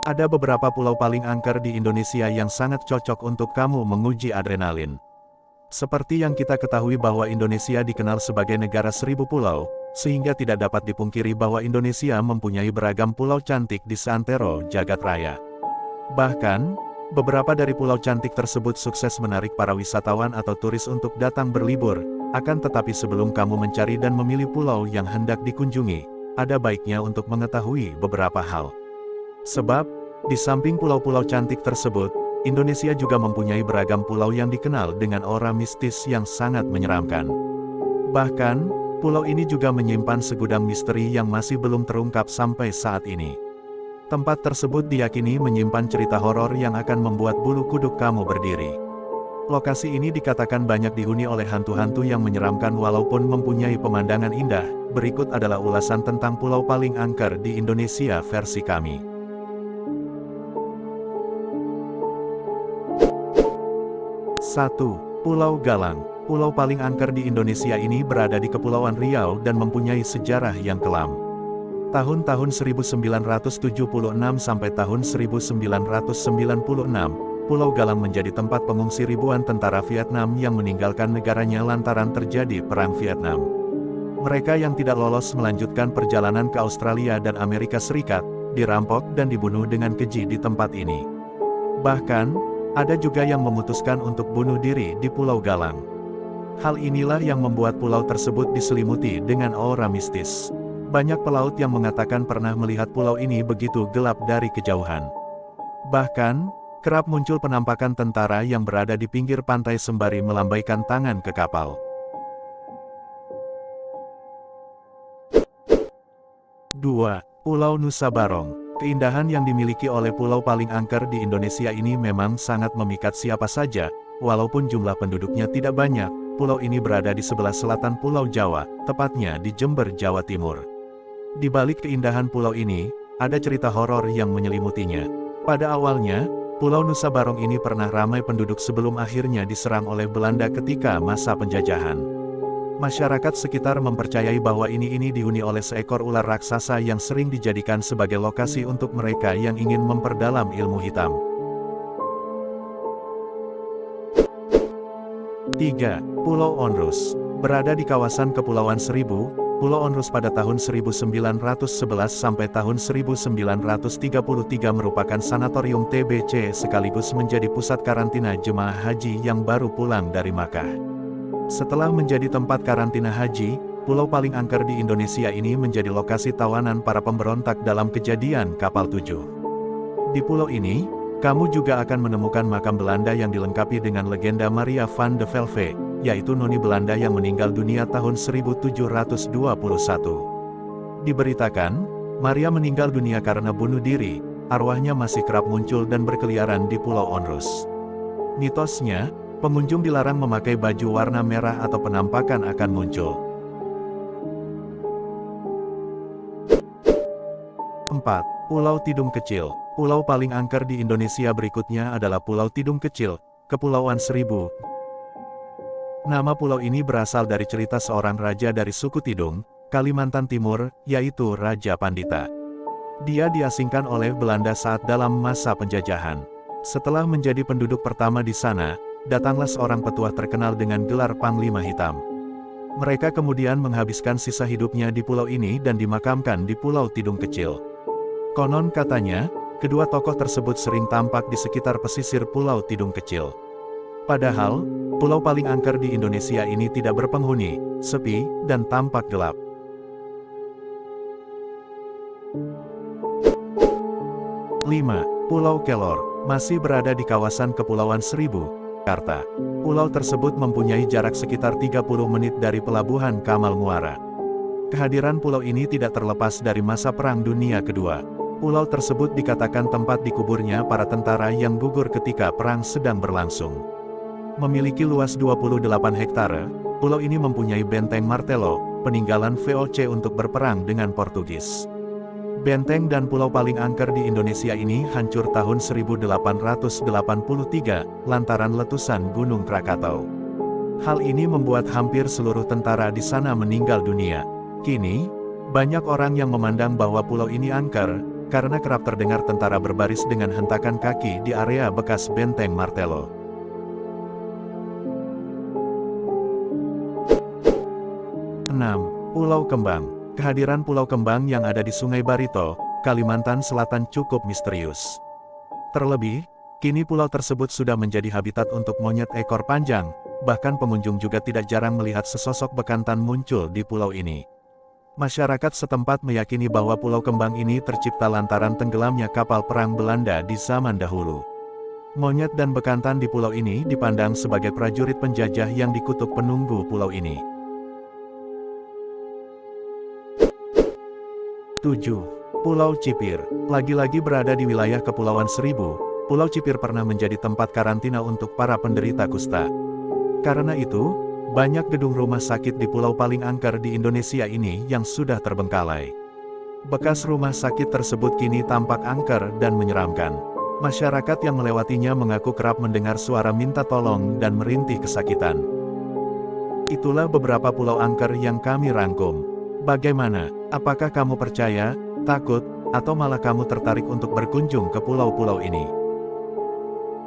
Ada beberapa pulau paling angker di Indonesia yang sangat cocok untuk kamu menguji adrenalin. Seperti yang kita ketahui bahwa Indonesia dikenal sebagai negara 1000 pulau, sehingga tidak dapat dipungkiri bahwa Indonesia mempunyai beragam pulau cantik di seantero jagat raya. Bahkan, beberapa dari pulau cantik tersebut sukses menarik para wisatawan atau turis untuk datang berlibur. Akan tetapi sebelum kamu mencari dan memilih pulau yang hendak dikunjungi, ada baiknya untuk mengetahui beberapa hal. Sebab, di samping pulau-pulau cantik tersebut, Indonesia juga mempunyai beragam pulau yang dikenal dengan aura mistis yang sangat menyeramkan. Bahkan, pulau ini juga menyimpan segudang misteri yang masih belum terungkap sampai saat ini. Tempat tersebut diyakini menyimpan cerita horor yang akan membuat bulu kuduk kamu berdiri. Lokasi ini dikatakan banyak dihuni oleh hantu-hantu yang menyeramkan walaupun mempunyai pemandangan indah. Berikut adalah ulasan tentang pulau paling angker di Indonesia versi kami. 1. Pulau Galang. Pulau paling angker di Indonesia ini berada di Kepulauan Riau dan mempunyai sejarah yang kelam. Tahun-tahun 1976 sampai tahun 1996, Pulau Galang menjadi tempat pengungsi ribuan tentara Vietnam yang meninggalkan negaranya lantaran terjadi Perang Vietnam. Mereka yang tidak lolos melanjutkan perjalanan ke Australia dan Amerika Serikat, dirampok dan dibunuh dengan keji di tempat ini. Bahkan, ada juga yang memutuskan untuk bunuh diri di Pulau Galang. Hal inilah yang membuat pulau tersebut diselimuti dengan aura mistis. Banyak pelaut yang mengatakan pernah melihat pulau ini begitu gelap dari kejauhan. Bahkan, kerap muncul penampakan tentara yang berada di pinggir pantai sembari melambaikan tangan ke kapal. 2. Pulau Nusa Barong. Keindahan yang dimiliki oleh pulau paling angker di Indonesia ini memang sangat memikat siapa saja, walaupun jumlah penduduknya tidak banyak. Pulau ini berada di sebelah selatan Pulau Jawa, tepatnya di Jember, Jawa Timur. Di balik keindahan pulau ini, ada cerita horor yang menyelimutinya. Pada awalnya, Pulau Nusa Barong ini pernah ramai penduduk sebelum akhirnya diserang oleh Belanda ketika masa penjajahan. Masyarakat sekitar mempercayai bahwa ini dihuni oleh seekor ular raksasa yang sering dijadikan sebagai lokasi untuk mereka yang ingin memperdalam ilmu hitam. 3. Pulau Onrus. Berada di kawasan Kepulauan Seribu, Pulau Onrus pada tahun 1911 sampai tahun 1933 merupakan sanatorium TBC sekaligus menjadi pusat karantina jemaah haji yang baru pulang dari Makkah. Setelah menjadi tempat karantina haji, pulau paling angker di Indonesia ini menjadi lokasi tawanan para pemberontak dalam kejadian Kapal 7. Di pulau ini, kamu juga akan menemukan makam Belanda yang dilengkapi dengan legenda Maria van de Velde, yaitu noni Belanda yang meninggal dunia tahun 1721. Diberitakan, Maria meninggal dunia karena bunuh diri, arwahnya masih kerap muncul dan berkeliaran di Pulau Onrus. Mitosnya, pengunjung dilarang memakai baju warna merah atau penampakan akan muncul. 4. Pulau Tidung Kecil. Pulau paling angker di Indonesia berikutnya adalah Pulau Tidung Kecil, Kepulauan Seribu. Nama pulau ini berasal dari cerita seorang raja dari suku Tidung, Kalimantan Timur, yaitu Raja Pandita. Dia diasingkan oleh Belanda saat dalam masa penjajahan. Setelah menjadi penduduk pertama di sana, datanglah seorang petuah terkenal dengan gelar Panglima Hitam. Mereka kemudian menghabiskan sisa hidupnya di pulau ini dan dimakamkan di Pulau Tidung Kecil. Konon katanya, kedua tokoh tersebut sering tampak di sekitar pesisir Pulau Tidung Kecil. Padahal, pulau paling angker di Indonesia ini tidak berpenghuni, sepi, dan tampak gelap. 5. Pulau Kelor. Masih berada di kawasan Kepulauan Seribu, Jakarta. Pulau tersebut mempunyai jarak sekitar 30 menit dari pelabuhan Kamal Muara. Kehadiran pulau ini tidak terlepas dari masa Perang Dunia Kedua. Pulau tersebut dikatakan tempat dikuburnya para tentara yang gugur ketika perang sedang berlangsung. Memiliki luas 28 hektare, pulau ini mempunyai benteng Martello, peninggalan VOC untuk berperang dengan Portugis. Benteng dan pulau paling angker di Indonesia ini hancur tahun 1883, lantaran letusan Gunung Krakatau. Hal ini membuat hampir seluruh tentara di sana meninggal dunia. Kini, banyak orang yang memandang bahwa pulau ini angker, karena kerap terdengar tentara berbaris dengan hentakan kaki di area bekas benteng Martello. 6. Pulau Kembang. Kehadiran Pulau Kembang yang ada di Sungai Barito, Kalimantan Selatan cukup misterius. Terlebih, kini pulau tersebut sudah menjadi habitat untuk monyet ekor panjang, bahkan pengunjung juga tidak jarang melihat sesosok bekantan muncul di pulau ini. Masyarakat setempat meyakini bahwa Pulau Kembang ini tercipta lantaran tenggelamnya kapal perang Belanda di zaman dahulu. Monyet dan bekantan di pulau ini dipandang sebagai prajurit penjajah yang dikutuk penunggu pulau ini. 7. Pulau Cipir. Lagi-lagi berada di wilayah Kepulauan Seribu, Pulau Cipir pernah menjadi tempat karantina untuk para penderita kusta. Karena itu, banyak gedung rumah sakit di pulau paling angker di Indonesia ini yang sudah terbengkalai. Bekas rumah sakit tersebut kini tampak angker dan menyeramkan. Masyarakat yang melewatinya mengaku kerap mendengar suara minta tolong dan merintih kesakitan. Itulah beberapa pulau angker yang kami rangkum. Bagaimana? Apakah kamu percaya, takut, atau malah kamu tertarik untuk berkunjung ke pulau-pulau ini?